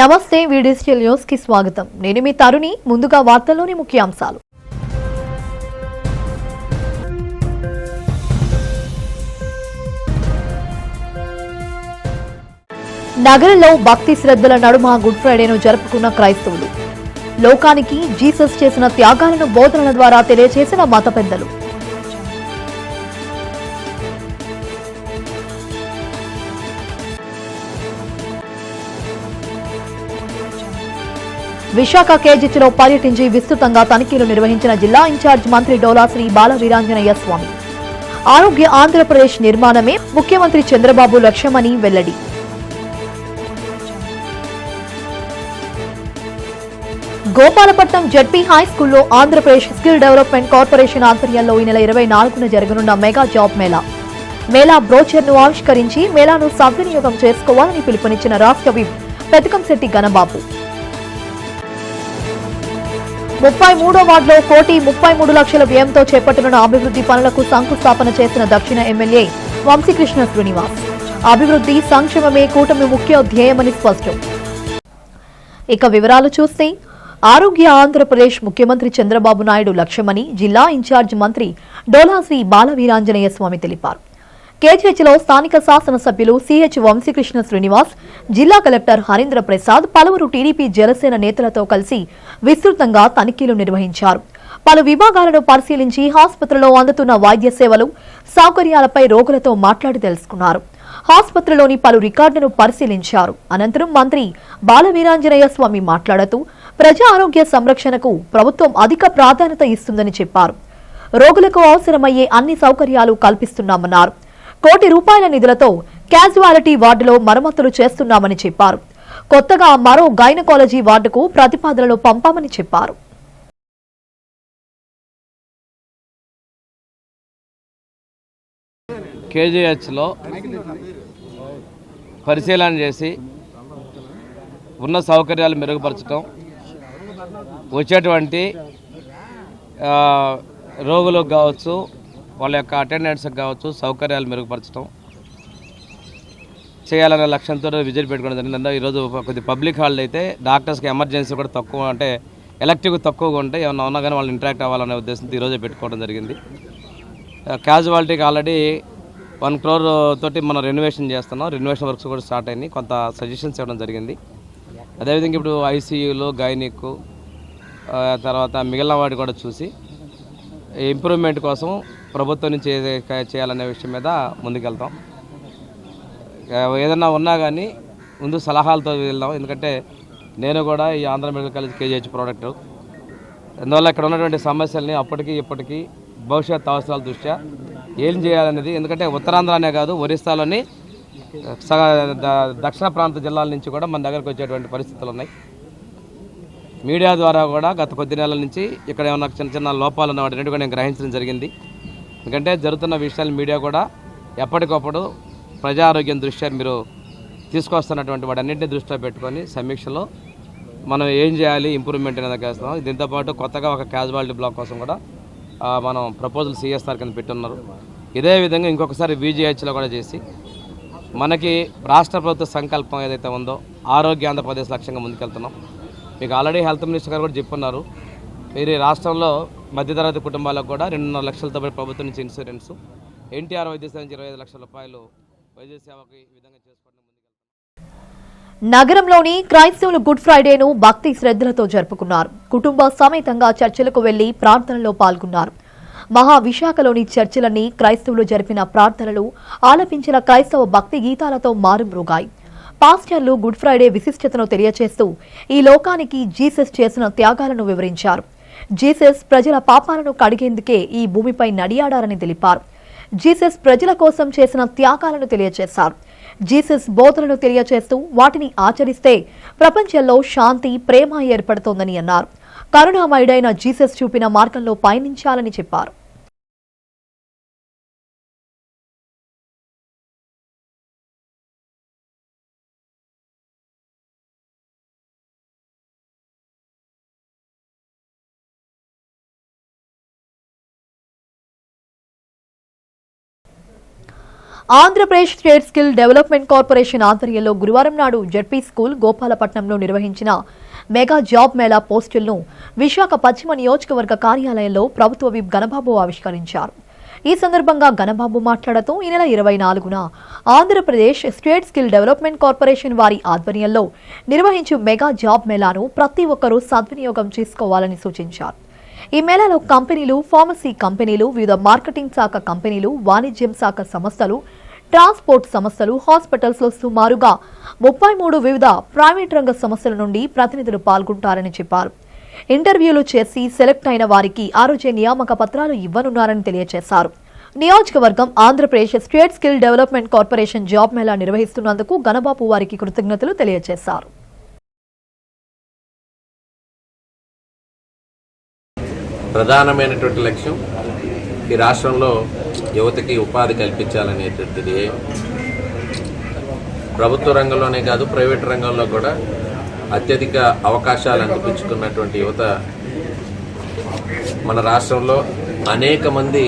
నమస్తే వీడిజిటల్ న్యూస్ కి స్వాగతం। నేను మీ తరుణి। ముందుగా వార్తల్లోని ముఖ్యాంశాలు। నగరంలో భక్తి శ్రద్ధల నడుమ గుడ్ ఫ్రైడేను జరుపుకున్న క్రైస్తవులు। లోకానికి జీసస్ చేసిన త్యాగాలను బోధనల ద్వారా తెలియజేసిన మత పెద్దలు। విశాఖ కేజీహెచ్లో పర్యటించి విస్తృతంగా తనిఖీలు నిర్వహించిన జిల్లా ఇన్ఛార్జ్ మంత్రి డోలా శ్రీ బాల వీరాంజనేయ స్వామి। ఆరోగ్య ఆంధ్రప్రదేశ్ నిర్మాణమే ముఖ్యమంత్రి చంద్రబాబు లక్ష్యమని వెల్లడి। గోపాలపట్నం జడ్పీ హై స్కూల్లో ఆంధ్రప్రదేశ్ స్కిల్ డెవలప్మెంట్ కార్పొరేషన్ ఆధ్వర్యంలో ఈ నెల 24న జరగనున్న మెగా జాబ్ మేళా బ్రోచర్ను ఆవిష్కరించి మేళాను సద్వినియోగం చేసుకోవాలని పిలుపునిచ్చిన రాష్ట్ర విప్ పెతకంశెట్టి గణబాబు। 33వ వార్డులో 1,33,00,000 వ్యయంతో చేపట్టనున్న అభివృద్ధి పనులకు శంకుస్థాపన చేసిన దక్షిణ ఎమ్మెల్యే వంశీకృష్ణ శ్రీనివాస్। అభివృద్ధి సంక్షేమమే కూటమి ముఖ్య ధ్యేయమని స్పష్టం। ఇక వివరాలు చూస్తే ఆరోగ్య ఆంధ్రప్రదేశ్ ముఖ్యమంత్రి చంద్రబాబు నాయుడు లక్ష్యమని జిల్లా ఇన్ఛార్జ్ మంత్రి డోలా శ్రీ బాల వీరాంజనేయ స్వామి తెలిపారు। కేజీహెచ్లో స్థానిక శాసనసభ్యులు సిహెచ్ వంశీకృష్ణ శ్రీనివాస్, జిల్లా కలెక్టర్ హరీంద్ర ప్రసాద్, పలువురు టీడీపీ జనసేన నేతలతో కలిసి విస్తృతంగా తనిఖీలు నిర్వహించారు। పలు విభాగాలను పరిశీలించి ఆసుపత్రిలో అందుతున్న వైద్య సేవలు, సౌకర్యాలపై రోగులతో మాట్లాడి తెలుసుకున్నారు। ఆసుపత్రిలోని పలు రికార్డులను పరిశీలించారు। అనంతరం మంత్రి బాల వీరాంజనేయ స్వామి మాట్లాడుతూ ప్రజా ఆరోగ్య సంరక్షణకు ప్రభుత్వం అధిక ప్రాధాన్యత ఇస్తుందని చెప్పారు। రోగులకు అవసరమయ్యే అన్ని సౌకర్యాలు కల్పిస్తున్నామన్నారు। ₹1 నిధులతో క్యాజువాలిటీ వార్డులో మరమ్మతులు చేస్తున్నామని చెప్పారు। కొత్తగా మరో గైనకాలజీ వార్డుకు ప్రతిపాదనలు పంపామని చెప్పారు। కేజీహెచ్లో పరిశీలన చేసి ఉన్న సౌకర్యాలు మెరుగుపరచడం, వచ్చేటువంటి రోగులకు కావచ్చు, వాళ్ళ యొక్క అటెండెన్స్కి కావచ్చు సౌకర్యాలు మెరుగుపరచడం చేయాలనే లక్ష్యంతో విజిట్ పెట్టుకోవడం జరిగింది। ఈరోజు కొద్ది పబ్లిక్ హాలిడే అయితే డాక్టర్స్కి ఎమర్జెన్సీ కూడా తక్కువ, అంటే ఎలక్టివ్ తక్కువగా ఉంటే ఏమన్నా ఉన్నా కానీ వాళ్ళు ఇంటరాక్ట్ అవ్వాలనే ఉద్దేశంతో ఈరోజే పెట్టుకోవడం జరిగింది। క్యాజువాలిటీకి ఆల్రెడీ 1 crore తోటి మనం రెనోవేషన్ చేస్తున్నాం। రెనోవేషన్ వర్క్స్ కూడా స్టార్ట్ అయినాయి, కొంత సజెషన్స్ ఇవ్వడం జరిగింది। అదేవిధంగా ఇప్పుడు ఐసీయూలో గైనిక్ తర్వాత మిగిలిన వాటి కూడా చూసి ఇంప్రూవ్మెంట్ కోసం ప్రభుత్వం నుంచి చేయాలనే విషయం మీద ముందుకెళ్తాం। ఏదన్నా ఉన్నా కానీ ముందు సలహాలతో వెళ్దాం, ఎందుకంటే నేను కూడా ఈ Andhra medical college KGH product, అందువల్ల ఇక్కడ ఉన్నటువంటి సమస్యల్ని అప్పటికి ఇప్పటికీ భవిష్యత్ అవసరాల దృష్ట్యా ఏం చేయాలనేది, ఎందుకంటే ఉత్తరాంధ్రనే కాదు ఒరిస్సాలోని దక్షిణ ప్రాంత జిల్లాల నుంచి కూడా మన దగ్గరకు వచ్చేటువంటి పరిస్థితులు ఉన్నాయి। మీడియా ద్వారా కూడా గత కొద్ది నెలల నుంచి ఇక్కడ ఏమన్నా చిన్న చిన్న లోపాలు ఉన్న వాటి కూడా నేను గ్రహించడం జరిగింది। ఎందుకంటే జరుగుతున్న విషయాలు మీడియా కూడా ఎప్పటికప్పుడు ప్రజా ఆరోగ్యం దృష్ట్యా మీరు తీసుకొస్తున్నటువంటి వాటన్నింటినీ దృష్టిలో పెట్టుకొని సమీక్షలో మనం ఏం చేయాలి ఇంప్రూవ్మెంట్ అనేది చేస్తున్నాం। దీంతోపాటు కొత్తగా ఒక క్యాజువాలిటీ బ్లాక్ కోసం కూడా మనం ప్రపోజల్ సిఎస్ఆర్ కింద పెట్టున్నారు। ఇదే విధంగా ఇంకొకసారి విజిహెచ్లో కూడా చేసి మనకి రాష్ట్ర ప్రభుత్వ సంకల్పం ఏదైతే ఉందో ఆరోగ్య ఆంధ్రప్రదేశ్ లక్ష్యంగా ముందుకెళ్తున్నాం। మీకు ఆల్రెడీ హెల్త్ మినిస్టర్ గారు కూడా చెప్పున్నారు, మీరు రాష్ట్రంలో మధ్యతరగతి కుటుంబాలకు కూడా 2.5 లక్షలతో ప్రభుత్వం నుంచి ఇన్సూరెన్స్, ఎన్టీఆర్ వైద్య సేవ నుంచి 25 లక్షల రూపాయలు వైద్య సేవకు ఈ విధంగా చేసుకోవడం ముందుకెళ్తాం। నగరంలోని క్రైస్తవులు గుడ్ ఫ్రైడేను భక్తి శ్రద్ధలతో జరుపుకున్నారు। కుటుంబ సమేతంగా చర్చిలకు వెళ్లి ప్రార్థనలో పాల్గొన్నారు। మహావిశాఖలోని చర్చిలన్నీ క్రైస్తవులు జరిపిన ప్రార్థనలు, ఆలపించిన క్రైస్తవ భక్తి గీతాలతో మారుమ్రోగాయి। పాస్టర్లు గుడ్ ఫ్రైడే విశిష్టతను తెలియచేస్తూ ఈ లోకానికి జీసస్ చేసిన త్యాగాలను వివరించారు। జీసస్ ప్రజల పాపాలను కడిగేందుకే ఈ భూమిపై నడియాడారని తెలిపారు। జీసస్ ప్రజల కోసం చేసిన త్యాగాలను తెలియచేశారు। జీసస్ బోధనలు తెలియచేస్తూ వాటిని ఆచరిస్తే ప్రపంచంలో శాంతి, ప్రేమ ఏర్పడుతోందని అన్నారు। కరుణామయుడైన జీసస్ చూపిన మార్గంలో పయనించాలని చెప్పారు। Andhra Pradesh state skill development corporation ఆధ్వర్యంలో గురువారం నాడు జడ్పీ స్కూల్ గోపాలపట్నంలో నిర్వహించిన మెగా జాబ్ మేళా పోస్టులను విశాఖ పశ్చిమ నియోజకవర్గ కార్యాలయంలో ప్రభుత్వ విప్ గణబాబు ఆవిష్కరించారు. ఈ సందర్భంగా గణబాబు మాట్లాడుతూ ఈ నెల 24న Andhra Pradesh state skill development corporation వారి ఆధ్వర్యంలో నిర్వహించు మెగా జాబ్ మేళాను ప్రతి ఒక్కరూ సద్వినియోగం చేసుకోవాలని సూచించారు. ఈ మేళాలో కంపెనీలు, ఫార్మసీ కంపెనీలు, వివిధ మార్కెటింగ్ శాఖ కంపెనీలు, వాణిజ్యం శాఖ సంస్థలు, ట్రాన్స్పోర్ట్ సంస్థలు, హాస్పిటల్స్లో సుమారుగా 33 వివిధ ప్రైవేట్ రంగ సంస్థల నుండి ప్రతినిధులు పాల్గొంటారని చెప్పారు. ఇంటర్వ్యూలు చేసి సెలెక్ట్ అయిన వారికి ఆ రోజే నియామక పత్రాలు ఇవ్వనున్నారని తెలియజేశారు. నియోజకవర్గం Andhra Pradesh state skill development corporation job mela నిర్వహిస్తున్నందుకు గణబాబు వారికి కృతజ్ఞతలు తెలియజేశారు. ప్రధానమైనటువంటి లక్ష్యం ఈ రాష్ట్రంలో యువతకి ఉపాధి కల్పించాలనేటువంటిది. ప్రభుత్వ రంగంలోనే కాదు, ప్రైవేట్ రంగంలో కూడా అత్యధిక అవకాశాలు అందిపించుకున్నటువంటి యువత మన రాష్ట్రంలో అనేక మంది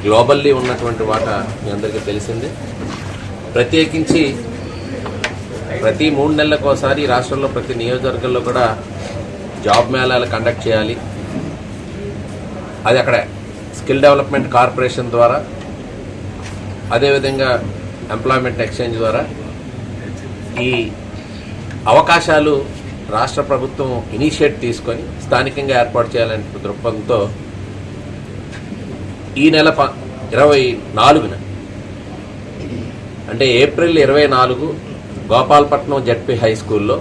గ్లోబల్లీ ఉన్నటువంటి వాట మీ అందరికీ తెలిసిందే. ప్రత్యేకించి ప్రతి 3 నెలలకు ఒకసారి రాష్ట్రంలో ప్రతి నియోజకవర్గంలో కూడా జాబ్ మేళాలు కండక్ట్ చేయాలి. అది అక్కడ స్కిల్ డెవలప్మెంట్ కార్పొరేషన్ ద్వారా, అదేవిధంగా ఎంప్లాయ్మెంట్ ఎక్స్చేంజ్ ద్వారా ఈ అవకాశాలు రాష్ట్ర ప్రభుత్వం ఇనిషియేట్ తీసుకొని స్థానికంగా ఏర్పాటు చేయాలనే దృక్పథంతో ఈ నెల 24న అంటే ఏప్రిల్ 24 గోపాలపట్నం జడ్పీ హై స్కూల్లో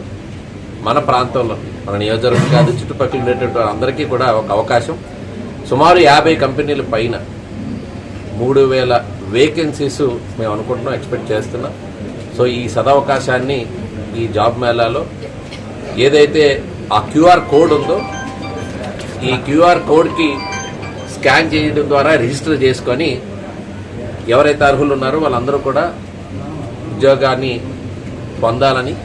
మన ప్రాంతంలో, మన నియోజకవర్గం కాదు, చుట్టుపక్కల ఉండేటువంటి అందరికీ కూడా ఒక అవకాశం. సుమారు 50 కంపెనీల పైన 3000 వేకెన్సీస్ మేము అనుకుంటున్నాం, ఎక్స్పెక్ట్ చేస్తున్నాం. సో ఈ సదవకాశాన్ని ఈ జాబ్ మేళాలో ఏదైతే ఆ క్యూఆర్ కోడ్ ఉందో, ఈ క్యూఆర్ కోడ్కి స్కాన్ చేయడం ద్వారా రిజిస్టర్ చేసుకొని ఎవరైతే అర్హులు ఉన్నారో వాళ్ళందరూ కూడా ఉద్యోగాన్ని పొందాలని,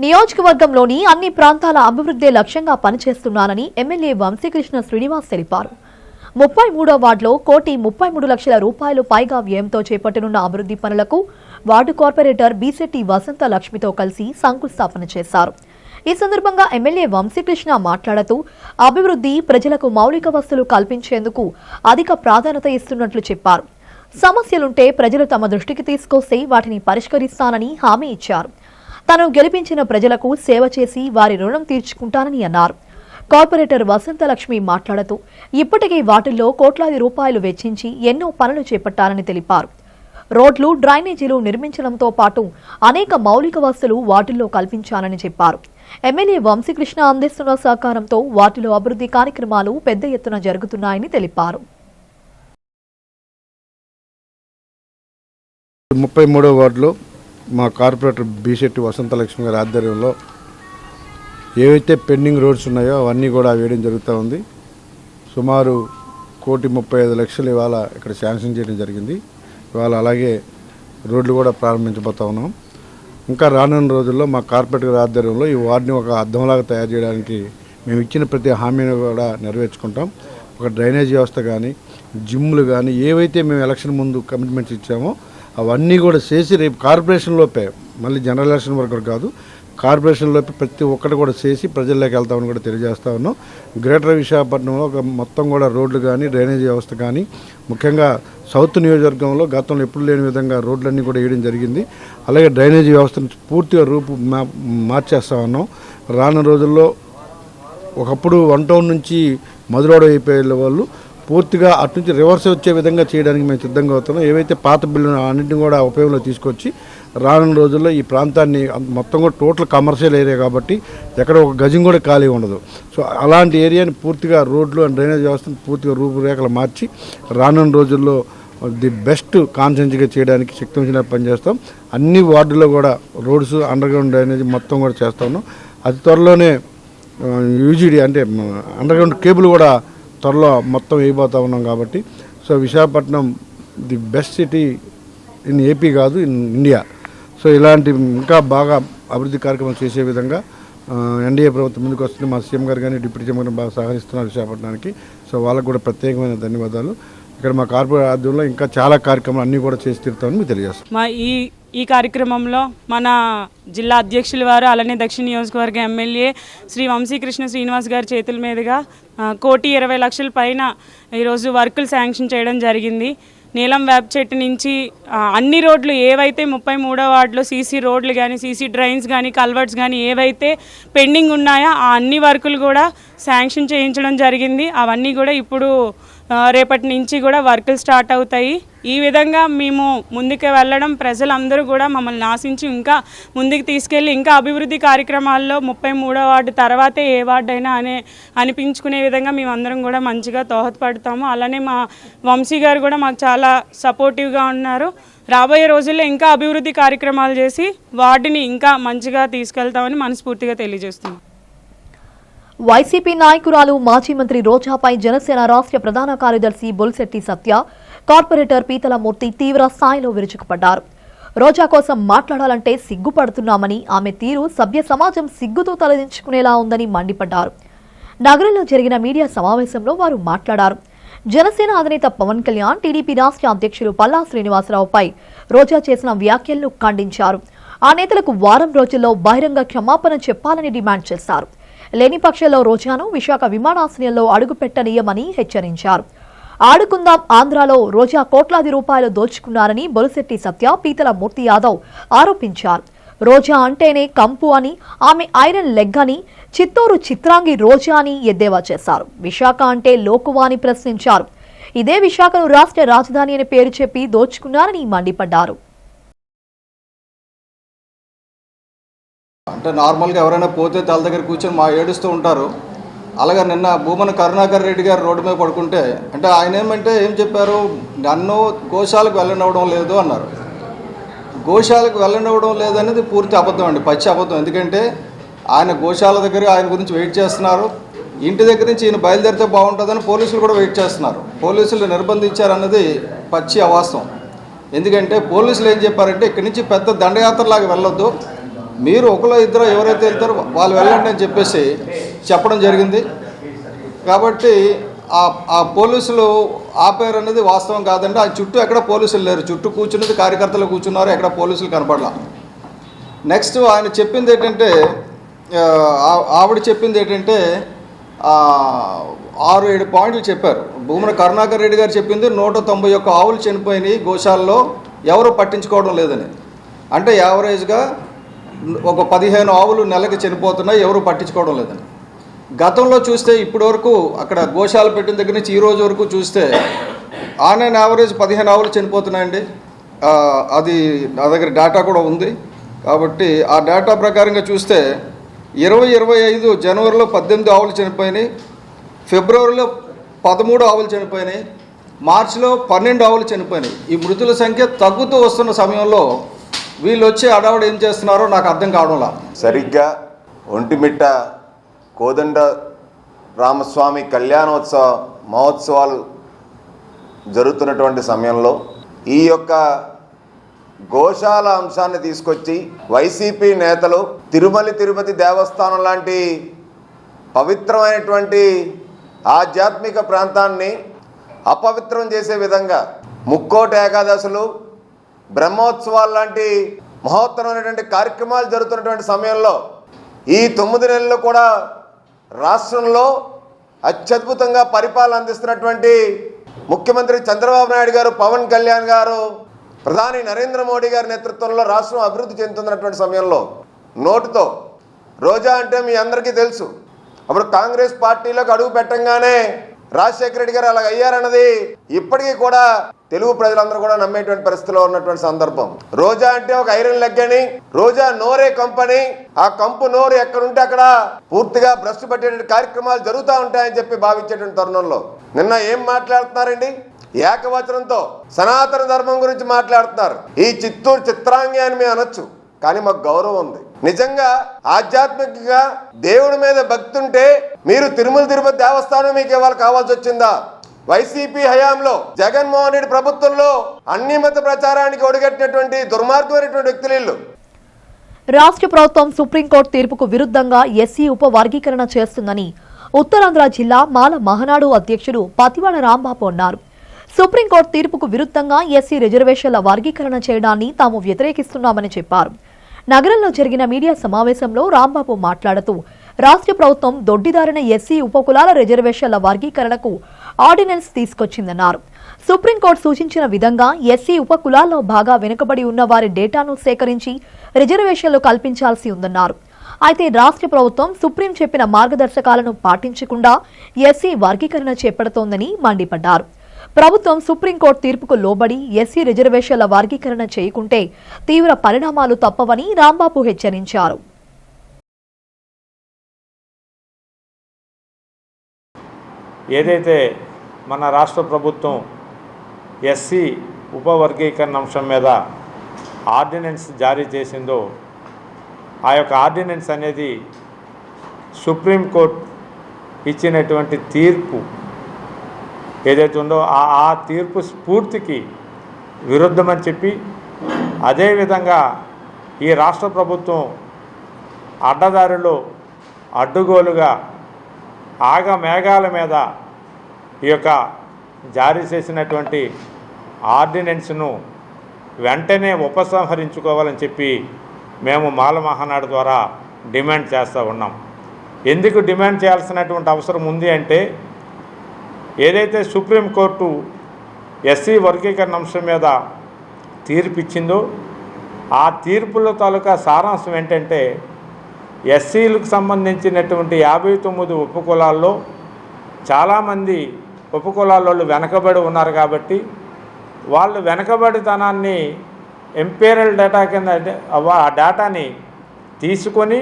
నియోజకవర్గంలోని అన్ని ప్రాంతాల అభివృద్ధి లక్ష్యంగా పనిచేస్తున్నానని ఎమ్మెల్యే వంశీకృష్ణ శ్రీనివాస్ తెలిపారు. 33వ వార్డులో 1,33,00,000 రూపాయలు పైగా వ్యయంతో చేపట్టనున్న అభివృద్ధి పనులకు వార్డు కార్పొరేటర్ బీసెట్టి వసంత లక్ష్మితో కలిసి శంకుస్థాపన చేశారు. ఈ సందర్భంగా ఎమ్మెల్యే వంశీకృష్ణ మాట్లాడుతూ అభివృద్ధి, ప్రజలకు మౌలిక వసతులు కల్పించేందుకు అధిక ప్రాధాన్యత ఇస్తున్నట్లు చెప్పారు. సమస్యలుంటే ప్రజలు తమ దృష్టికి తీసుకొస్తే వాటిని పరిష్కరిస్తానని హామీ ఇచ్చారు. తాను గెలిపించిన ప్రజలకు సేవ చేసి వారి రుణం తీర్చుకుంటానని అన్నారు. కార్పొరేటర్ వసంతలక్ష్మి మాట్లాడుతూ ఇప్పటికే వాటిల్లో కోట్లాది రూపాయలు వెచ్చించి ఎన్నో పనులు చేపట్టారని తెలిపారు. రోడ్లు, డ్రైనేజీలు నిర్మించడంతో పాటు అనేక మౌలిక వసతులు వాటిల్లో కల్పించాలని చెప్పారు. ఎమ్మెల్యే వంశీకృష్ణ అందిస్తున్న సహకారంతో వాటిలో అభివృద్ధి కార్యక్రమాలు పెద్ద ఎత్తున జరుగుతున్నాయని తెలిపారు. 33వ వార్డులో మా కార్పొరేటర్ బీసెట్టి వసంతలక్ష్మి గారి ఆధ్వర్యంలో ఏవైతే పెండింగ్ రోడ్స్ ఉన్నాయో అవన్నీ కూడా వేయడం జరుగుతూ ఉంది. సుమారు 1,35,00,000 ఇవాళ ఇక్కడ శాంక్షన్ చేయడం జరిగింది. ఇవాళ అలాగే రోడ్లు కూడా ప్రారంభించబోతా ఉన్నాం. ఇంకా రానున్న రోజుల్లో మా కార్పొరేటర్ గారి ఆధ్వర్యంలో ఈ వార్డుని ఒక అద్దంలాగా తయారు చేయడానికి మేము ఇచ్చిన ప్రతి హామీని కూడా నెరవేర్చుకుంటాం. ఒక డ్రైనేజ్ వ్యవస్థ కానీ, జిమ్లు కానీ, ఏవైతే మేము ఎలక్షన్ ముందు కమిట్మెంట్స్ ఇచ్చామో అవన్నీ కూడా చేసి రేపు కార్పొరేషన్లోపే, మళ్ళీ జనరల్ ఎలక్షన్ వరకు కాదు, కార్పొరేషన్లోపే ప్రతి ఒక్కటి కూడా చేసి ప్రజల్లోకి వెళ్తామని కూడా తెలియజేస్తా ఉన్నాం. గ్రేటర్ విశాఖపట్నంలో మొత్తం కూడా రోడ్లు కానీ, డ్రైనేజ్ వ్యవస్థ కానీ, ముఖ్యంగా సౌత్ నియోజకవర్గంలో గతంలో ఎప్పుడు లేని విధంగా రోడ్లన్నీ కూడా వేయడం జరిగింది. అలాగే డ్రైనేజీ వ్యవస్థను పూర్తిగా మార్చేస్తా ఉన్నాం. రానున్న రోజుల్లో ఒకప్పుడు 1 టౌన్ నుంచి మధురోడ అయిపోయే వాళ్ళు పూర్తిగా అటు నుంచి రివర్స్ వచ్చే విధంగా చేయడానికి మేము సిద్ధంగా అవుతున్నాం. ఏవైతే పాత బిల్లులు అన్నింటినీ కూడా ఉపయోగంలో తీసుకొచ్చి రానున్న రోజుల్లో ఈ ప్రాంతాన్ని మొత్తం కూడా టోటల్ కమర్షియల్ ఏరియా కాబట్టి ఎక్కడ ఒక గజం కూడా ఖాళీ ఉండదు. సో అలాంటి ఏరియాని పూర్తిగా రోడ్లు అండ్ డ్రైనేజ్ వ్యవస్థను పూర్తిగా రూపురేఖలు మార్చి రానున్న రోజుల్లో ది బెస్ట్ కాన్సెన్స్గా చేయడానికి శక్తివంతంగా పనిచేస్తాం. అన్ని వార్డుల్లో కూడా రోడ్స్, అండర్ గ్రౌండ్ డ్రైనేజ్ మొత్తం కూడా చేస్తా ఉన్నాం. అతి త్వరలోనే యూజీడీ అంటే అండర్ గ్రౌండ్ కేబుల్ కూడా త్వరలో మొత్తం వేయబోతూ ఉన్నాం. కాబట్టి so Visakhapatnam the best city in AP కాదు, ఇన్ ఇండియా. సో ఇలాంటి ఇంకా బాగా అభివృద్ధి కార్యక్రమాలు చేసే విధంగా ఎన్డీఏ ప్రభుత్వం ముందుకు వస్తుంది. మా సీఎం గారు కానీ, డిప్యూటీ సీఎం గారు బాగా సహకరిస్తున్నారు విశాఖపట్నానికి. సో వాళ్ళకు కూడా ప్రత్యేకమైన ధన్యవాదాలు. ఇక్కడ మా కార్పొరేట్ ఆధ్వర్యంలో ఇంకా చాలా కార్యక్రమాలు అన్నీ కూడా చేసి తీరుతామని మీకు తెలియజేస్తాం. మా ఈ కార్యక్రమంలో మన జిల్లా అధ్యక్షుల వారు అలానే దక్షిణ నియోజకవర్గ ఎమ్మెల్యే శ్రీ వంశీకృష్ణ శ్రీనివాస్ గారి చేతుల మీదుగా 1,20,00,000 పైన ఈరోజు వర్కులు శాంక్షన్ చేయడం జరిగింది. నీలం వేప చెట్టు నుంచి అన్ని రోడ్లు ఏవైతే 33వ వార్డులో సీసీ రోడ్లు కానీ సీసీ డ్రైన్స్ కానీ కల్వర్ట్స్ కానీ ఏవైతే పెండింగ్ ఉన్నాయో ఆ అన్ని వర్కులు కూడా శాంక్షన్ చేయించడం జరిగింది. అవన్నీ కూడా ఇప్పుడు రేపటి నుంచి కూడా వర్కులు స్టార్ట్ అవుతాయి. ఈ విధంగా మేము ముందుకు వెళ్ళడం ప్రజలందరూ కూడా మమ్మల్ని ఆశించి ఇంకా ముందుకు తీసుకెళ్ళి ఇంకా అభివృద్ధి కార్యక్రమాల్లో 33వ వార్డు తర్వాతే ఏ వార్డు అయినా అనిపించుకునే విధంగా మేమందరం కూడా మంచిగా దోహదపడతాము. అలానే మా వంశీ గారు కూడా మాకు చాలా సపోర్టివ్గా ఉన్నారు. రాబోయే రోజుల్లో ఇంకా అభివృద్ధి కార్యక్రమాలు చేసి వార్డుని ఇంకా మంచిగా తీసుకెళ్తామని మనస్ఫూర్తిగా తెలియజేస్తున్నాం. వైసీపీ నాయకురాలు మాజీ మంత్రి రోజాపై జనసేన రాష్ట్ర ప్రధాన కార్యదర్శి బొలిశెట్టి సత్య, కార్పొరేటర్ పీతలమూర్తి తీవ్ర స్థాయిలో విరుచుకుపడ్డారు. రోజా కోసం మాట్లాడాలంటే సిగ్గుపడుతున్నామని, ఆమె తీరు సభ్య సమాజం సిగ్గుతో తలదించుకునేలా ఉందని మండిపడ్డారు. నగరంలో జరిగిన మీడియా సమావేశంలో వారు మాట్లాడారు. జనసేన అధినేత పవన్ కళ్యాణ్, టీడీపీ రాష్ట్ర అధ్యక్షులు పల్లా శ్రీనివాసరావుపై రోజా చేసిన వ్యాఖ్యలను ఖండించారు. ఆ నేతలకు వారం రోజుల్లో బహిరంగ క్షమాపణ చెప్పాలని డిమాండ్ చేశారు. లేని పక్షంలో రోజాను విశాఖ విమానాశ్రయంలో అడుగుపెట్టనీయమని హెచ్చరించారు. ఆడుకుందాం ఆంధ్రాలో రోజా కోట్లాది రూపాయలు దోచుకున్నారని బొలిశెట్టి సత్య, పీతలమూర్తి యాదవ్ ఆరోపించారు. రోజా అంటేనే కంపు అని, ఆమె ఐరన్ లెగ్ అని, చిత్తూరు చిత్రాంగి రోజా అని ఎద్దేవా చేశారు. విశాఖ అంటే లోకువా అని ప్రశ్నించారు. ఇదే విశాఖను రాష్ట్ర రాజధాని అని పేరు చెప్పి దోచుకున్నారని మండిపడ్డారు. అంటే నార్మల్గా ఎవరైనా పోతే తల దగ్గర కూర్చొని మా ఏడుస్తూ ఉంటారు. అలాగే నిన్న భూమన కరుణాకర్ రెడ్డి గారు రోడ్డు మీద పడుకుంటే అంటే ఆయన ఏం చెప్పారు, నన్ను గోశాలకు వెళ్ళనివ్వడం లేదు అన్నారు. గోశాలకు వెళ్ళనివ్వడం లేదనేది పూర్తి అబద్ధం అండి, పచ్చి అబద్ధం. ఎందుకంటే ఆయన గోశాల దగ్గర ఆయన గురించి వెయిట్ చేస్తున్నారు. ఇంటి దగ్గర నుంచి ఈయన బయలుదేరితే బాగుంటుందని పోలీసులు కూడా వెయిట్ చేస్తున్నారు. పోలీసులు నిర్బంధించారన్నది పచ్చి అవాస్తవం. ఎందుకంటే పోలీసులు ఏం చెప్పారంటే ఇక్కడి నుంచి పెద్ద దండయాత్రలాగా వెళ్ళొద్దు, మీరు ఒకలో ఇద్దరు ఎవరైతే వెళ్తారో వాళ్ళు వెళ్ళండి అని చెప్పేసి చెప్పడం జరిగింది. కాబట్టి ఆ పోలీసులు ఆపారు అనేది వాస్తవం కాదండి. ఆ చుట్టూ ఎక్కడ పోలీసులు లేరు, చుట్టూ కూర్చున్నది కార్యకర్తలు కూర్చున్నారు, ఎక్కడ పోలీసులు కనపడలా. నెక్స్ట్ ఆయన చెప్పింది ఏంటంటే, ఆవిడ చెప్పింది ఏంటంటే 6-7 పాయింట్లు చెప్పారు. భూమన కరుణాకర్ రెడ్డి గారు చెప్పింది 191 ఆవులు చనిపోయినాయి గోశాలలో, ఎవరు పట్టించుకోవడం లేదని. అంటే యావరేజ్గా ఒక 15 ఆవులు నెలకి చనిపోతున్నాయి, ఎవరు పట్టించుకోవడం లేదని. గతంలో చూస్తే ఇప్పటి వరకు అక్కడ గోశాల పెట్టిన దగ్గర నుంచి ఈ రోజు వరకు చూస్తే ఆన్ అండ్ యావరేజ్ 15 ఆవులు చనిపోతున్నాయండి. అది నా దగ్గర డేటా కూడా ఉంది. కాబట్టి ఆ డేటా ప్రకారంగా చూస్తే 2025 జనవరిలో 18 ఆవులు చనిపోయినాయి, ఫిబ్రవరిలో 13 ఆవులు చనిపోయినాయి, మార్చిలో 12 ఆవులు చనిపోయినాయి. ఈ మృతుల సంఖ్య తగ్గుతూ వస్తున్న సమయంలో వీళ్ళు వచ్చి అడవాడు ఏం చేస్తున్నారో నాకు అర్థం కావడంలా. సరిగ్గా ఒంటిమిట్ట కోదండ రామస్వామి కళ్యాణోత్సవ మహోత్సవాలు జరుగుతున్నటువంటి సమయంలో ఈ యొక్క గోశాల అంశాన్ని తీసుకొచ్చి వైసీపీ నేతలు తిరుపతి దేవస్థానం లాంటి పవిత్రమైనటువంటి ఆధ్యాత్మిక ప్రాంతాన్ని అపవిత్రం చేసే విధంగా ముక్కోటి ఏకాదశులు, బ్రహ్మోత్సవాలు లాంటి మహోత్తరమైనటువంటి కార్యక్రమాలు జరుగుతున్నటువంటి సమయంలో ఈ 9 నెలల్లో కూడా రాష్ట్రంలో అత్యద్భుతంగా పరిపాలన అందిస్తున్నటువంటి ముఖ్యమంత్రి చంద్రబాబు నాయుడు గారు, పవన్ కళ్యాణ్ గారు, ప్రధాని నరేంద్ర మోడీ గారి నేతృత్వంలో రాష్ట్రం అభివృద్ధి చెందుతున్నటువంటి సమయంలో నోటుతో రోజా అంటే మీ అందరికీ తెలుసు, అప్పుడు కాంగ్రెస్ పార్టీలోకి అడుగు పెట్టంగానే రాజశేఖర రెడ్డి గారు అలాగ అయ్యారన్నది ఇప్పటికీ కూడా తెలుగు ప్రజలందరూ కూడా నమ్మేటువంటి పరిస్థితిలో ఉన్నటువంటి సందర్భం. రోజా అంటే ఒక ఐరన్ లెగ్ అని, రోజా నోరే కంపెనీ, ఆ కంపు నోరు ఎక్కడుంటే అక్కడ పూర్తిగా భ్రష్టు పట్టేటువంటి కార్యక్రమాలు జరుగుతూ ఉంటాయని చెప్పి భావించేటువంటి తరుణంలో నిన్న ఏం మాట్లాడుతున్నారండి? ఏకవచనంతో సనాతన ధర్మం గురించి మాట్లాడుతున్నారు. ఈ చిత్తూరు చిత్రాంగి అని మేము అనొచ్చు, కానీ మాకు గౌరవం ఉంది. నిజంగా ఆధ్యాత్మికంగా దేవుడి మీద భక్తి ఉంటే మీరు తిరుపతి దేవస్థానం మీకు ఇవాళ కావాల్సి వచ్చిందా? వైసీపీ హయాంలో జగన్మోహన్ రెడ్డి ప్రభుత్వంలో అన్ని మత ప్రచారానికి ఒడిగట్టినటువంటి దుర్మార్గమైనటువంటి వ్యక్తులు. రాష్ట్ర ప్రభుత్వం సుప్రీంకోర్టు తీర్పుకు విరుద్ధంగా ఎస్సీ ఉపవర్గీకరణ చేస్తుందని ఉత్తరాంధ్ర జిల్లా మాల మహనాడు అధ్యక్షుడు పతివాడ రాంబాబు అన్నారు. సుప్రీంకోర్టు తీర్పుకు విరుద్ధంగా ఎస్సీ రిజర్వేషన్ల వర్గీకరణ చేయడాన్ని తాము వ్యతిరేకిస్తున్నామని చెప్పారు. నగరంలో జరిగిన మీడియా సమావేశంలో రాంబాబు మాట్లాడుతూ రాష్ట్ర ప్రభుత్వం దొడ్డిదారిన ఎస్సీ ఉపకులాల రిజర్వేషన్ల వర్గీకరణకు ఆర్డినెన్స్ తీసుకొచ్చిందన్నారు. సుప్రీంకోర్టు సూచించిన విధంగా ఎస్సీ ఉపకులాల్లో బాగా వెనుకబడి ఉన్న వారి డేటాను సేకరించి రిజర్వేషన్లు కల్పించాల్సి ఉందన్నారు. అయితే రాష్ట్ర ప్రభుత్వం సుప్రీం చెప్పిన మార్గదర్శకాలను పాటించకుండా ఎస్సీ వర్గీకరణ చేపడుతోందని మండిపడ్డారు. ప్రభుత్వం సుప్రీంకోర్టు తీర్పుకు లోబడి ఎస్సీ రిజర్వేషన్ల వర్గీకరణ చేయకుంటే తీవ్ర పరిణామాలు తప్పవని రాంబాబు హెచ్చరించారు. ఏదైతే మన రాష్ట్ర ప్రభుత్వం ఎస్సీ ఉపవర్గీకరణ అంశం మీద ఆర్డినెన్స్ జారీ చేసిందో ఆ యొక్క ఆర్డినెన్స్ అనేది సుప్రీంకోర్టు ఇచ్చినటువంటి తీర్పు ఏదైతే ఉందో ఆ తీర్పు స్ఫూర్తికి విరుద్ధమని చెప్పి, అదేవిధంగా ఈ రాష్ట్ర ప్రభుత్వం అడ్డదారిలో అడ్డుగోలుగా ఆగమేఘాల మీద ఈ యొక్క జారీ చేసినటువంటి ఆర్డినెన్స్ను వెంటనే ఉపసంహరించుకోవాలని చెప్పి మేము మాల మహానాడు ద్వారా డిమాండ్ చేస్తూ ఉన్నాం. ఎందుకు డిమాండ్ చేయాల్సినటువంటి అవసరం ఉంది అంటే, ఏదైతే సుప్రీంకోర్టు ఎస్సీ వర్గీకరణ అంశం మీద తీర్పు ఇచ్చిందో ఆ తీర్పుల తాలూకా సారాంశం ఏంటంటే, ఎస్సీలకు సంబంధించినటువంటి 59 ఉపకులాల్లో చాలామంది ఉపకులాల్లో వెనకబడి ఉన్నారు కాబట్టి వాళ్ళు వెనకబడితనాన్ని ఎంపీరియల్ డేటా కింద ఆ డేటాని తీసుకొని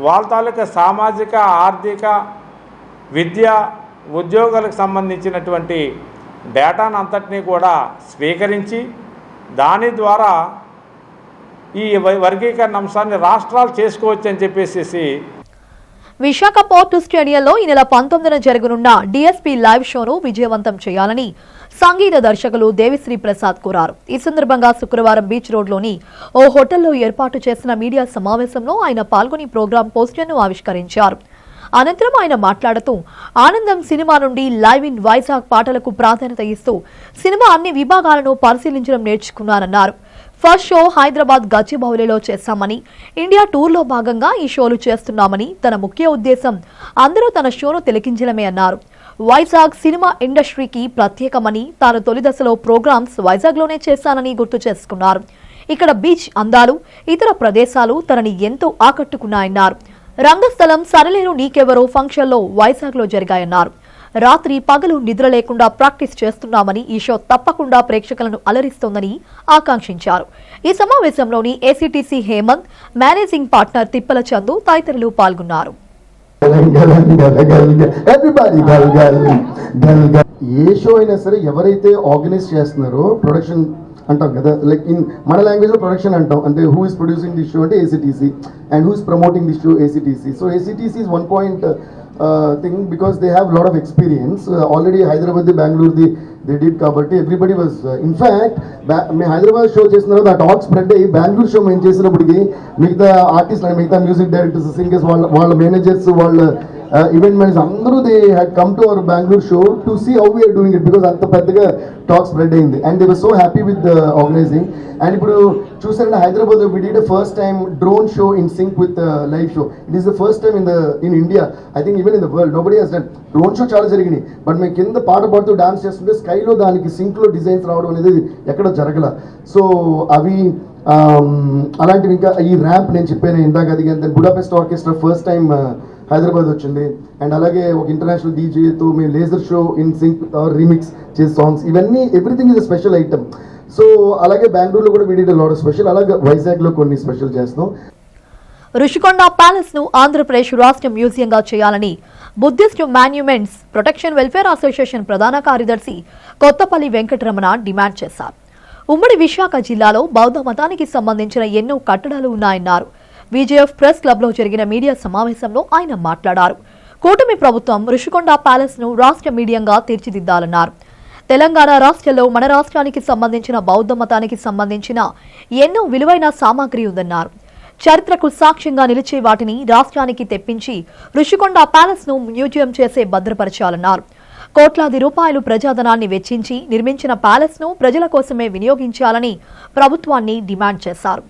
వాళ్ళ తాలూకా సామాజిక, ఆర్థిక, విద్య, ఉద్యోగాలకు సంబంధించినటువంటి డేటాను అంతటినీ కూడా స్వీకరించి దాని ద్వారా ఈ వర్గీకరణ అంశాన్ని రాష్ట్రాలు చేసుకోవచ్చు అని చెప్పేసి విశాఖ పోర్టు స్టేడియంలో ఈ నెల 19న జరగనున్న డిఎస్పీ లైవ్ షోను విజయవంతం చేయాలని సంగీత దర్శకులు దేవిశ్రీ ప్రసాద్ కోరారు. ఈ సందర్భంగా శుక్రవారం బీచ్ రోడ్లోని ఓ హోటల్లో ఏర్పాటు చేసిన మీడియా సమావేశంలో ఆయన పాల్గొని ప్రోగ్రాం పోస్టర్ను ఆవిష్కరించారు. అనంతరం ఆయన మాట్లాడుతూ ఆనందం సినిమా నుండి లైవ్ ఇన్ వైజాగ్ పాటలకు ప్రాధాన్యత ఇస్తూ సినిమా అన్ని విభాగాలను పరిశీలించడం నేర్చుకున్నారన్నారు. ఫస్ట్ షో హైదరాబాద్ గచ్చిబౌలిలో చేశామని, ఇండియా టూర్లో భాగంగా ఈ షోలు చేస్తున్నామని, తన ముఖ్య ఉద్దేశం అందరూ తన షోను తిలకించడమే అన్నారు. వైజాగ్ సినిమా ఇండస్ట్రీకి ప్రత్యేకమని, తాను తొలి దశలో ప్రోగ్రామ్స్ వైజాగ్లోనే చేశానని గుర్తు చేసుకున్నారు. ఇక్కడ బీచ్ అందాలు, ఇతర ప్రదేశాలు తనని ఎంతో ఆకట్టుకున్నాయన్నారు. రంగస్థలం సరళేరు నీకెవరో ఫంక్షన్లో వైజాగ్లో జరిగాయన్నారు. రాత్రి పగలు నిద్ర లేకుండా ప్రాక్టీస్ చేస్తున్నామని, ఈ షో తప్పకుండా ప్రేక్షకులను అలరిస్తోందని ఆకాంక్షించారు. ఈ సమావేశంలోని ఏసీటీసీ హేమంత్, మేనేజింగ్ పార్ట్నర్ తిప్పల చందు తదితరులు పాల్గొన్నారు. ఏ షో అయినా సరే ఎవరైతే ఆర్గనైజ్ చేస్తున్నారో ప్రొడక్షన్ అంటాం కదా, లైక్ ఇన్ మన లాంగ్వేజ్లో ప్రొడక్షన్ అంటాం. అంటే who is producing this show అంటే ACTC, and who is promoting this show ACTC. So ACTC is 1 point thing because they have a lot of experience. Already Hyderabad, Bangalore, they did kabatti. Everybody was in fact me Hyderabad show chestunna that talk spread ayi Bangalore show main chesinapudiki migta artists and migta music directors, singers, వాళ్ళ managers, వాళ్ళ event managers అందరూ they had come to our Bangalore show to see how we are doing it because anta peddaga talk spread ayindi and they were so happy with the organizing. And ఇప్పుడు చూసారంటే Hyderabad we did a first time drone show in sync with the live show. It is the first time in India, I think even in the world nobody has done drone show. చాలా జరిగినాయి, but మేము కింద పాట పాడుతూ dance చేస్తుంటే స్కైలో దానికి సింక్లో designs రావడం అనేది ఎక్కడ జరగల. సో అవి అలాంటివి. ఇంకా ఈ ర్యాంప్ నేను చెప్పాను ఇందాక, అది Budapest orchestra first time Hyderabad వచ్చింది. అండ్ అలాగే ఒక ఇంటర్నేషనల్ డీజేతో మేము laser show in sync remix చేసే సాంగ్స్, ఇవన్నీ everything is special item. So అలాగే బెంగళూరులో కూడా we did a lot of special, అలాగే వైజాగ్లో కొన్ని స్పెషల్ చేస్తాం. రుషికొండ ప్యాలెస్ ను ఆంధ్రప్రదేశ్ రాష్ట్ర మ్యూజియంగా చేయాలని Buddhist monuments protection welfare association ప్రధాన కార్యదర్శి కొత్తపల్లి వెంకటరమణ డిమాండ్ చేశారు. ఉమ్మడి విశాఖ జిల్లాలో బౌద్ధ మతానికి సంబంధించిన ఎన్నో కట్టడాలు ఉన్నాయన్నారు. విజేఎఫ్ ప్రెస్ క్లబ్లో జరిగిన మీడియా సమావేశంలో ఆయన మాట్లాడారు. కూటమి ప్రభుత్వం రుషికొండ ప్యాలెస్ ను రాష్ట్ర మీడియంగా తీర్చిదిద్దాలన్నారు. తెలంగాణ రాష్ట్రంలో మన రాష్ట్రానికి సంబంధించిన బౌద్ధ మతానికి సంబంధించిన ఎన్నో విలువైన సామాగ్రి ఉందన్నారు. చరిత్రకు సాక్ష్యంగా నిలిచే వాటిని రాష్ట్రానికి తెప్పించి రుషికొండ ప్యాలెస్ ను మ్యూజియం చేసే భద్రపరచాలన్నారు. కోట్లాది రూపాయలు ప్రజాధనాన్ని వెచ్చించి నిర్మించిన ప్యాలెస్ను ప్రజల కోసమే వినియోగించాలని ప్రభుత్వాన్ని డిమాండ్ చేశారు.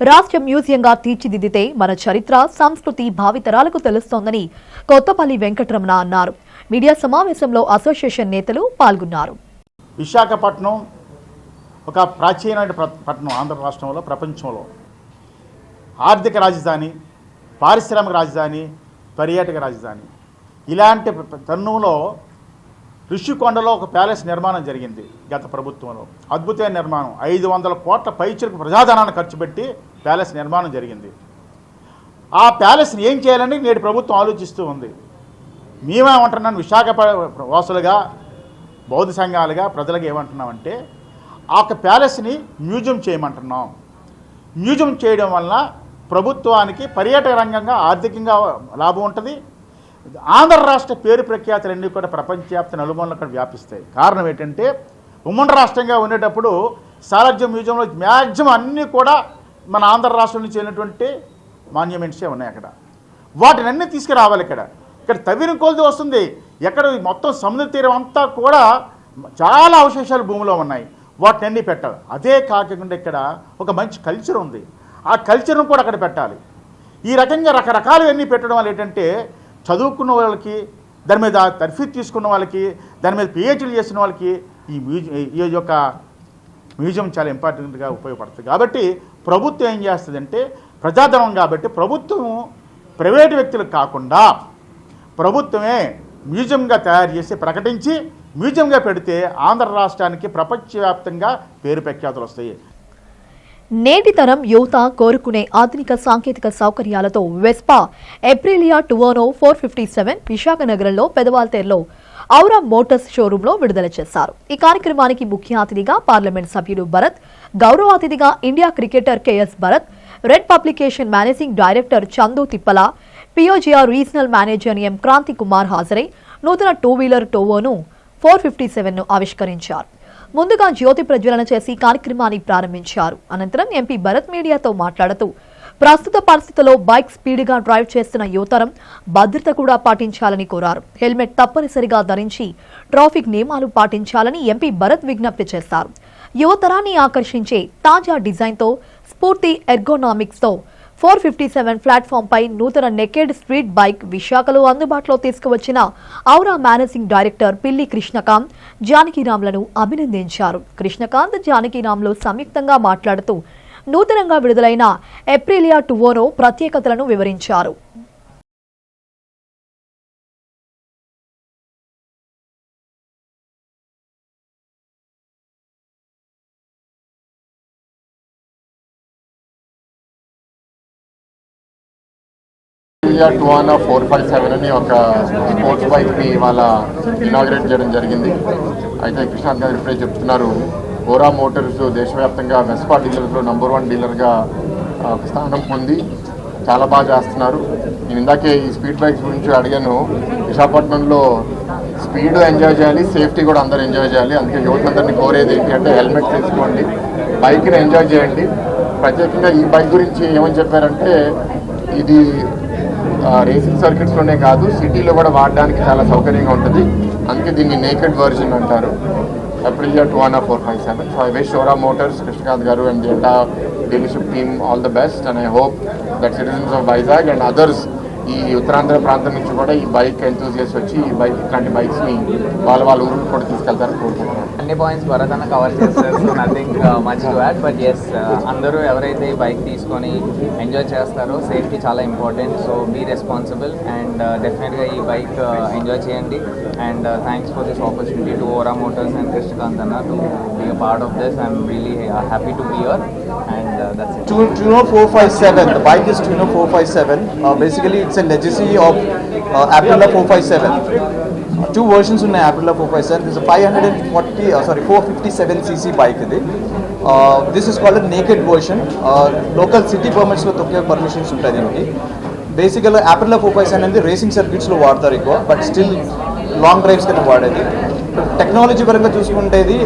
రాష్ట్ర మ్యూజియంగా తీర్చిదిద్దితే మన చరిత్ర, సంస్కృతి భావితరాలకు తెలుస్తోందని కొత్తపల్లి వెంకటరమణ అన్నారు. మీడియా సమావేశంలో అసోసియేషన్ నేతలు పాల్గొన్నారు. విశాఖపట్నం ఒక ప్రాచీనమైన పట్టణం, ఆంధ్ర రాష్ట్రంలో, ప్రపంచంలో ఆర్థిక రాజధాని, పారిశ్రామిక రాజధాని, పర్యాటక రాజధాని. ఇలాంటి తరుణంలో ఋషికొండలో ఒక ప్యాలెస్ నిర్మాణం జరిగింది గత ప్రభుత్వంలో. అద్భుతమైన నిర్మాణం, 500 కోట్ల పైచిలకు ప్రజాధనాన్ని ఖర్చు పెట్టి ప్యాలెస్ నిర్మాణం జరిగింది. ఆ ప్యాలెస్ని ఏం చేయాలని నేటి ప్రభుత్వం ఆలోచిస్తూ ఉంది. మేమేమంటున్నాను, విశాఖ వాసులుగా, బౌద్ధ సంఘాలుగా, ప్రజలుగా ఏమంటున్నామంటే ఆ ప్యాలెస్ని మ్యూజియం చేయమంటున్నాం. మ్యూజియం చేయడం వలన ప్రభుత్వానికి పర్యాటక రంగంగా ఆర్థికంగా లాభం ఉంటుంది. ఆంధ్ర రాష్ట్ర పేరు ప్రఖ్యాతులన్నీ కూడా ప్రపంచవ్యాప్త నలుమూలలకు వ్యాపిస్తాయి. కారణం ఏంటంటే ఉమ్మడి రాష్ట్రంగా ఉండేటప్పుడు సాలార్జంగ్ మ్యూజియంలో మ్యాక్సిమం అన్నీ కూడా మన ఆంధ్ర రాష్ట్రం నుంచి వెళ్ళినటువంటి మాన్యుమెంట్సే ఉన్నాయి. అక్కడ వాటిని అన్నీ తీసుకురావాలి. ఇక్కడ తవ్విన కొలది వస్తుంది. ఎక్కడ మొత్తం సముద్ర తీరం అంతా కూడా చాలా అవశేషాలు భూమిలో ఉన్నాయి. వాటిని అన్నీ పెట్టాలి. అదే కాకుండా ఇక్కడ ఒక మంచి కల్చర్ ఉంది. ఆ కల్చర్ను కూడా అక్కడ పెట్టాలి. ఈ రకంగా రకరకాలవన్నీ పెట్టడం వల్ల ఏంటంటే చదువుకున్న వాళ్ళకి, దాని మీద తర్ఫీదు తీసుకున్న వాళ్ళకి, దాని మీద పిహెచ్డీలు చేసిన వాళ్ళకి ఈ యొక్క మ్యూజియం చాలా ఇంపార్టెంట్గా ఉపయోగపడుతుంది. కాబట్టి ప్రభుత్వం ఏం చేస్తుందంటే, ప్రజాధనం కాబట్టి ప్రభుత్వం ప్రైవేటు వ్యక్తులకు కాకుండా ప్రభుత్వమే మ్యూజియంగా తయారు చేసి ప్రకటించి మ్యూజియంగా పెడితే ఆంధ్ర రాష్ట్రానికి ప్రపంచవ్యాప్తంగా పేరు ప్రఖ్యాతులు వస్తాయి. నేటి తరం యువత కోరుకునే ఆధునిక సాంకేతిక సౌకర్యాలతో వెస్పా ఎప్రిలియా టువోనో 457 విశాఖ నగరంలో పెదవాల్తేరులో ఔరా మోటార్స్ షోరూంలో విడుదల చేశారు. ఈ కార్యక్రమానికి ముఖ్య అతిథిగా పార్లమెంట్ సభ్యులు భరత్, గౌరవ అతిథిగా India cricketer KS Bharat, red publication managing director Chandu Tippala, పియోజిఆర్ regional manager M Kranthi Kumar హాజరై నూతన 2-వీలర్ టోవోను 457ను ఆవిష్కరించారు. ముందుగా జ్యోతి ప్రజ్వలన చేసి కార్యక్రమాన్ని ప్రారంభించారు. అనంతరం ఎంపీ భరత్ మీడియాతో మాట్లాడుతూ ప్రస్తుత పరిస్థితుల్లో బైక్ స్పీడ్గా డ్రైవ్ చేస్తున్న యువతరం భద్రత కూడా పాటించాలని కోరారు. హెల్మెట్ తప్పనిసరిగా ధరించి ట్రాఫిక్ నియమాలు పాటించాలని ఎంపీ భరత్ విజ్ఞప్తి చేశారు. యువతరాన్ని ఆకర్షించే తాజా డిజైన్తో, స్ఫూర్తి ఎర్గోనామిక్స్తో 457 ప్లాట్ఫామ్ పై నూతన నెకెడ్ స్ట్రీట్ బైక్ విశాఖలో అందుబాటులో తీసుకువచ్చిన ఔరా మేనేజింగ్ డైరెక్టర్ పిల్లి కృష్ణకాంత్, జానకిరామ్లను అభినందించారు. కృష్ణకాంత్, జానకిరామ్లు సంయుక్తంగా మాట్లాడుతూ నూతనంగా విడుదలైన ఎప్రిలియా టువోనో ప్రత్యేకతలను వివరించారు. టువానా 457 అని ఒక స్పోర్ట్స్ బైక్ని ఇవాళ ఇనాగ్రేట్ చేయడం జరిగింది. అయితే కృష్ణాంత్ గారు ఇప్పుడే చెప్తున్నారు, ఓరా మోటార్స్ దేశవ్యాప్తంగా వెస్పా డీలర్స్లో నంబర్ 1 డీలర్గా ఒక స్థానం పొంది చాలా బాగా చేస్తున్నారు. నేను ఇందాకే ఈ స్పీడ్ బైక్స్ గురించి అడిగాను. విశాఖపట్నంలో స్పీడ్ ఎంజాయ్ చేయాలి, సేఫ్టీ కూడా అందరూ ఎంజాయ్ చేయాలి. అందుకే యువతందరినీ కోరేది ఏంటి అంటే హెల్మెట్ తీసుకోండి, బైక్ని ఎంజాయ్ చేయండి. ప్రత్యేకంగా ఈ బైక్ గురించి ఏమని చెప్పారంటే, ఇది రేసింగ్ సర్క్యూట్స్లోనే కాదు, సిటీలో కూడా వాడడానికి చాలా సౌకర్యంగా ఉంటుంది. అందుకే దీన్ని నేకెడ్ వర్జన్ అంటారు. Aprilia Tuana 457. So I wish Ora Motors, Krishnakant Garu and the entire dealership team all the best, and I hope that citizens of Vizag and others ఈ ఉత్తరాంధ్ర ప్రాంతం నుంచి కూడా ఈ బైక్ ఎంతూజియస్ట్ వచ్చి ఈ బైక్ ఇట్లాంటి బైక్స్ని వాళ్ళ ఊరికి కూడా తీసుకెళ్తారని కోరుకుంటున్నాను. అన్ని పాయింట్స్ భరత్ అన్న కవర్ చేస్తారు, so nothing much to add. But yes, అందరూ ఎవరైతే ఈ బైక్ తీసుకొని ఎంజాయ్ చేస్తారో సేఫ్టీ చాలా important. So be responsible and డెఫినెట్గా ఈ బైక్ ఎంజాయ్ చేయండి. And thanks for this opportunity to Ora Motors and Krishnakant అన్న to be a part of this. I'm really happy to be here and that's it. Tuono 457, the bike is Tuono 457. Basically it's a legacy of Aprilia 457. Two versions ఉన్నాయి Aprilia 457. This is a 457cc bike ఇది. This is called a naked version. Local city permits లో తొక్కే permissions ఉంటాయి దీనికి. బేసికల్గా Aprilia 457 అనేది racing సర్క్యూట్స్లో వాడతారు ఎక్కువ, బట్ స్టిల్ లాంగ్ డ్రైవ్స్ కింద వాడేది. టెక్నాలజీ పరంగా చూసుకుంటే ఇది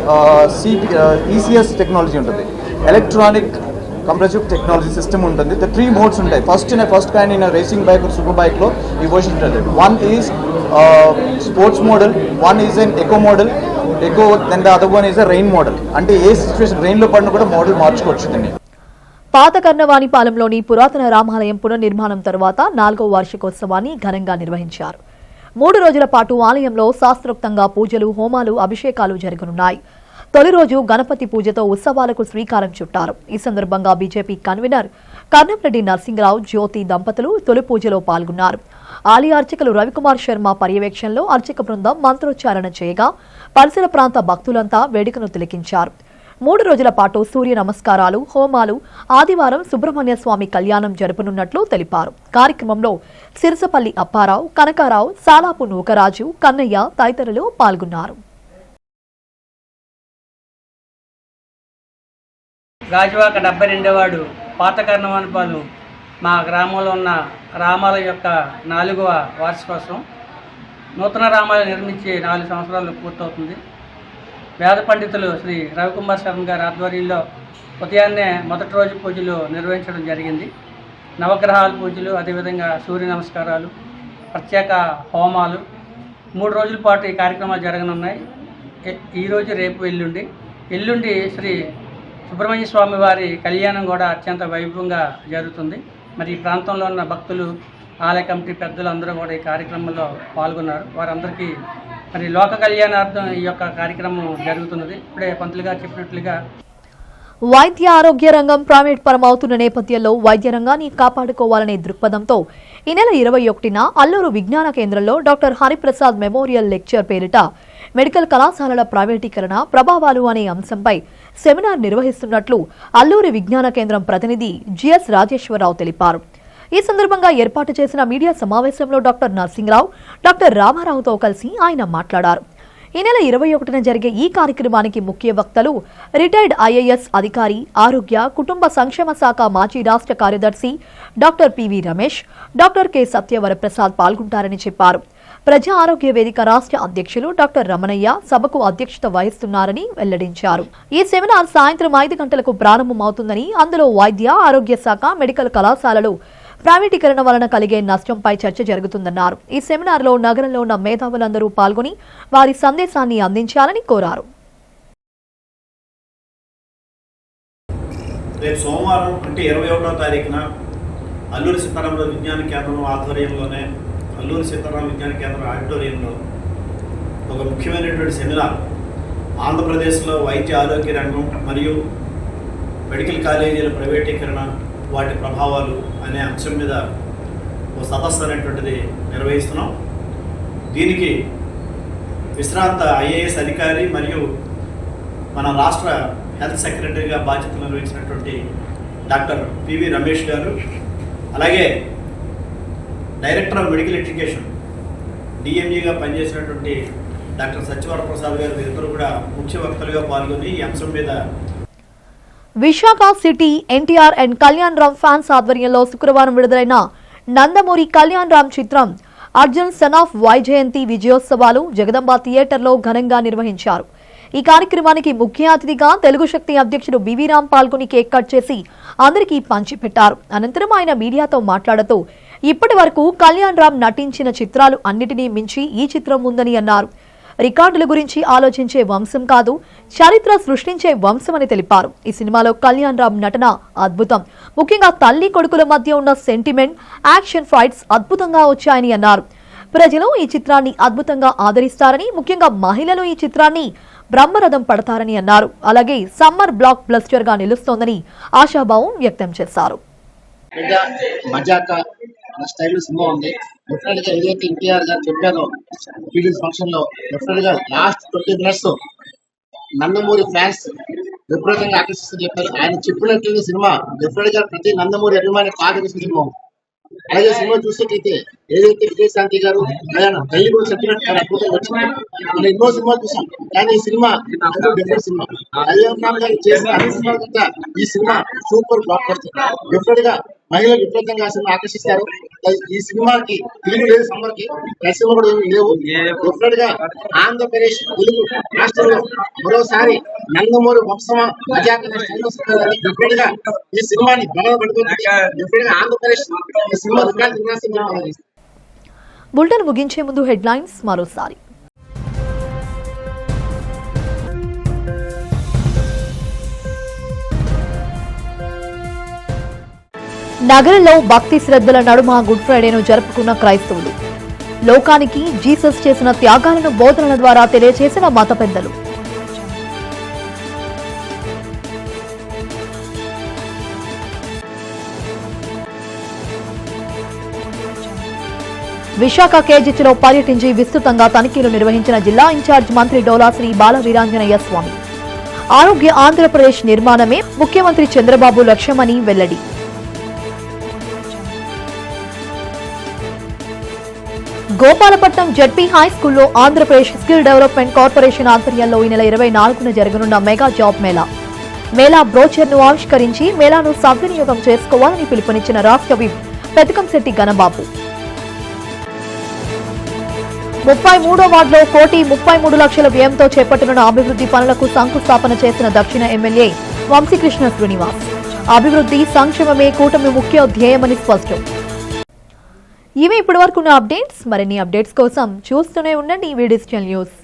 ECS టెక్నాలజీ ఉంటుంది, ఎలక్ట్రానిక్ కంప్రెసివ్ టెక్నాలజీ సిస్టమ్ ఉంటుంది. 3 మోడ్స్ ఉంటాయి. First kind in racing bike super బైక్లో ఈ వర్షన్ ఉంటుంది. 1 is sports model, one is an eco model, then the other one is a rain model. అంటే ఏ సిచ్యువేషన్ రెయిన్లో పడినా కూడా మోడల్ మార్చుకోవచ్చు దీన్ని. పాత కర్ణవాణిపాలెంలోని పురాతన రామాలయం పునర్నిర్మాణం తర్వాత 4వ వార్షికోత్సవాన్ని ఘనంగా నిర్వహించారు. 3 రోజుల పాటు ఆలయంలో శాస్త్రోక్తంగా పూజలు, హోమాలు, అభిషేకాలు జరగనున్నాయి. తొలి రోజు గణపతి పూజతో ఉత్సవాలకు శ్రీకారం చుట్టారు. ఈ సందర్భంగా బీజేపీ కన్వీనర్ కర్ణంరెడ్డి నరసింగరావు, జ్యోతి దంపతులు తొలి పూజలో పాల్గొన్నారు. ఆలయ అర్చకులు రవికుమార్ శర్మ పర్యవేక్షణలో అర్చక బృందం మంత్రోచ్చారణ చేయగా పరిసర ప్రాంత భక్తులంతా వేడుకను తిలకించారు. 3 రోజుల పాటు సూర్య నమస్కారాలు, హోమాలు, ఆదివారం సుబ్రహ్మణ్య స్వామి కళ్యాణం జరపనున్నట్లు తెలిపారు. కార్యక్రమంలో సిరసపల్లి అప్పారావు, కనకారావు, సాలాపు నూకరాజు, కన్నయ్య తదితరులు పాల్గొన్నారు. గాజువాక 72వ వార్డు పాత కర్ణవానిపాలెం మా గ్రామంలో ఉన్న రామాలయం యొక్క 4వ వార్షికోత్సవం. నూతన రామాలయం నిర్మించి 4 సంవత్సరాలు పూర్తవుతుంది. వేద పండితులు శ్రీ రవికుమార్ శర్మ గారి ఆధ్వర్యంలో ఉదయాన్నే మొదటి రోజు పూజలు నిర్వహించడం జరిగింది. నవగ్రహాల పూజలు, అదేవిధంగా సూర్య నమస్కారాలు, ప్రత్యేక హోమాలు 3 రోజుల పాటు ఈ కార్యక్రమాలు జరగనున్నాయి. ఈరోజు, రేపు, ఎల్లుండి శ్రీ సుబ్రహ్మణ్య స్వామి వారి కళ్యాణం కూడా అత్యంత వైభవంగా జరుగుతుంది. మరి ఈ ప్రాంతంలో ఉన్న భక్తులు, ఆలయ కమిటీ పెద్దలు అందరూ కూడా ఈ కార్యక్రమంలో పాల్గొన్నారు. వారందరికీ మరి లోక కళ్యాణార్థం ఈ యొక్క కార్యక్రమం జరుగుతున్నది. ఇప్పుడే పంతులు గారు చెప్పినట్లుగా వైద్య ఆరోగ్య రంగం ప్రైవేట్ పరమవుతున్న నేపథ్యంలో వైద్య రంగాన్ని కాపాడుకోవాలనే దృక్పథంతో ఈ నెల 21న అల్లూరు విజ్ఞాన కేంద్రంలో డాక్టర్ హరిప్రసాద్ మెమోరియల్ లెక్చర్ పేరిట మెడికల్ కళాశాలల ప్రైవేటీకరణ ప్రభావాలు అనే అంశంపై సెమినార్ నిర్వహిస్తున్నట్లు అల్లూరి విజ్ఞాన కేంద్రం ప్రతినిధి జిఎస్ రాజేశ్వరరావు తెలిపారు. ఈ సందర్భంగా ఏర్పాటు చేసిన మీడియా సమావేశంలో డాక్టర్ నరసింగరావు, డాక్టర్ రామారావుతో కలిసి ఆయన మాట్లాడారు. ఈ నెల 21న జరిగే ఈ కార్యక్రమానికి ముఖ్య వక్తలు రిటైర్డ్ ఐఏఎస్ అధికారి, ఆరోగ్య కుటుంబ సంక్షేమ శాఖ మాజీ రాష్ట్ర కార్యదర్శి doctor PV Ramesh, doctor K Satyavaraprasad పాల్గొంటారని చెప్పారు. ప్రజా ఆరోగ్య వేదిక రాష్ట్ర అధ్యక్షులు డాక్టర్ రమణయ్య సభకు అధ్యక్షత వహిస్తున్నారని వెల్లడించారు. ఈ సెమినార్ సాయంత్రం 5 గంటలకు ప్రారంభమవుతుందని, అందులో వైద్య ఆరోగ్య శాఖ, మెడికల్ కళాశాలలు ప్రైవేటీకరణ వలన కలిగే నష్టంపై చర్చ జరుగుతుందన్నారు. ఈ సెమినార్లో నగరంలో ఉన్న మేధావులందరూ పాల్గొని వారి సందేశాన్ని అందించాలని కోరారు. రేపు సోమవారం అంటే 21వ తారీఖున అల్లూరి సీతారామరాజు విజ్ఞాన కేంద్రం ఆధ్వర్యంలోనే అల్లూరి సీతారామ విజ్ఞాన కేంద్రం ఆడిటోరియంలో ఒక ముఖ్యమైనటువంటి సెమినార్ ఆంధ్రప్రదేశ్లో వైద్య ఆరోగ్య రంగం మరియు మెడికల్ కాలేజీల ప్రైవేటీకరణ, వాటి ప్రభావాలు అనే అంశం మీద ఒక సదస్సు అనేటువంటిది నిర్వహిస్తున్నాం. దీనికి విశ్రాంత ఐఏఎస్ అధికారి మరియు మన రాష్ట్ర హెల్త్ సెక్రటరీగా బాధ్యతలు నిర్వహించినటువంటి డాక్టర్ పివి రమేష్ గారు, అలాగే డైరెక్టర్ ఆఫ్ మెడికల్ ఎడ్యుకేషన్ డిఎంఈగా పనిచేసినటువంటి డాక్టర్ సత్యవరప్రసాద్ గారు వీరిద్దరూ కూడా ముఖ్య వక్తలుగా పాల్గొని ఈ అంశం మీద Visakha city NTR and Kalyan Ram fans ఆధ్వర్యంలో శుక్రవారం విడుదలైన నందమూరి కళ్యాణ్ రామ్ చిత్రం అర్జున్ సన్ ఆఫ్ వైజయంతి విజయోత్సవాలు జగదంబ థియేటర్లో ఘనంగా నిర్వహించారు. ఈ కార్యక్రమానికి ముఖ్య అతిథిగా తెలుగు శక్తి అధ్యక్షుడు బివి రామ్ పాల్గొని కేక్ కట్ చేసి అందరికీ పంచిపెట్టారు. అనంతరం ఆయన మీడియాతో మాట్లాడుతూ ఇప్పటి వరకు కళ్యాణ్ రామ్ నటించిన చిత్రాలు అన్నిటినీ మించి ఈ చిత్రం ఉందని అన్నారు. రికార్డుల గురించి ఆలోచించే వంశం కాదు, చరిత్ర సృష్టించే వంశం అని తెలిపారు. ఈ సినిమాలో కళ్యాణ్ రామ్ నటన అద్భుతం. ముఖ్యంగా తల్లి కొడుకుల మధ్య ఉన్న సెంటిమెంట్, యాక్షన్ ఫైట్స్ అద్భుతంగా వచ్చాయని అన్నారు. ప్రజలు ఈ చిత్రాన్ని అద్భుతంగా ఆదరిస్తారని, ముఖ్యంగా మహిళలు ఈ చిత్రాన్ని బ్రహ్మరథం పడతారని అన్నారు. అలాగే సమ్మర్ బ్లాక్ బ్లస్టర్ గా నిలుస్తోందని ఆశాభావం వ్యక్తం చేశారు. స్టైల్ సినిమా ఉంది. డెఫినెట్ గా ఏదైతే ఎన్టీఆర్ గారు చెప్పారో రిలీజ్ ఫంక్షన్ లో, డెఫినెట్ గా లాస్ట్ 20 minutes నందమూరి ఫ్యాన్స్ విపరీతంగా ఆకర్షిస్తూ చెప్పారు. ఆయన చెప్పినట్టు సినిమా డెఫినెట్ గా ప్రతి నందమూరి అభిమాని ఆకర్షిస్తున్న సినిమా. అలాగే సినిమా చూసేటైతే ఏదైతే విజయశాంతి గారు తల్లి కూడా చెప్పినట్టు చాలా అద్భుతంగా వచ్చింది. మనం ఎన్నో సినిమాలు చూసాం, కానీ ఈ cinema different cinema. Kalyan Ram గారు చేసిన అన్ని సినిమాల కంటే ఈ cinema super block buster. Definite గా మహిళలు విపరీతంగా ఆ సినిమా ఆకర్షిస్తారు. ఈ సినిమాకి తెలుగు లేదు, సమ్మర్కి సినిమా కూడా లేవు. డెఫినెట్ గా ఆంధ్రప్రదేశ్ తెలుగు రాష్ట్రంలో మరోసారి నందమూరి వంశమా డెఫినెట్ గా ఈ సినిమాని బలపడుతుంది. డెఫినెట్ గా ఆంధ్రప్రదేశ్ ఈ సినిమా బులెటిన్ ముగించే ముందు హెడ్లైన్స్ మరోసారి. నగరంలో భక్తి శ్రద్ధల నడుమ గుడ్ ఫ్రైడేను జరుపుకున్న క్రైస్తవులు. లోకానికి జీసస్ చేసిన త్యాగాలను బోధనల ద్వారా తెలియజేసిన మత పెద్దలు. విశాఖ కేజీలో పర్యటించి విస్తృతంగా తనిఖీలు నిర్వహించిన జిల్లా ఇన్ఛార్జ్ మంత్రి డోలా శ్రీ బాల వీరాంజనేయ స్వామి. ఆరోగ్య ఆంధ్రప్రదేశ్ నిర్మాణమే ముఖ్యమంత్రి చంద్రబాబు లక్ష్యమని వెల్లడి. గోపాలపట్నం జెడ్పీ హై స్కూల్లో ఆంధ్రప్రదేశ్ స్కిల్ డెవలప్మెంట్ కార్పొరేషన్ ఆధ్వర్యంలో ఈ నెల 24న జరగనున్న మెగా జాబ్ మేళా బ్రోచర్ను ఆవిష్కరించి మేళాను సద్వినియోగం చేసుకోవాలని పిలుపునిచ్చిన రాష్ట్ర విప్ పెతకంశెట్టి గణబాబు. 33వ వార్డులో 1,33,00,000 వ్యయంతో చేపట్టనున్న అభివృద్ధి పనులకు శంకుస్థాపన చేసిన దక్షిణ ఎమ్మెల్యే వంశీకృష్ణ శ్రీనివాస్. అభివృద్ధి సంక్షేమమే కూటమి ముఖ్య ధ్యేయమని స్పష్టం. ఇవి ఇప్పటివరకున్న అప్డేట్స్. మరిన్ని అప్డేట్స్ కోసం చూస్తూనే ఉండండి డిజిటల్ న్యూస్.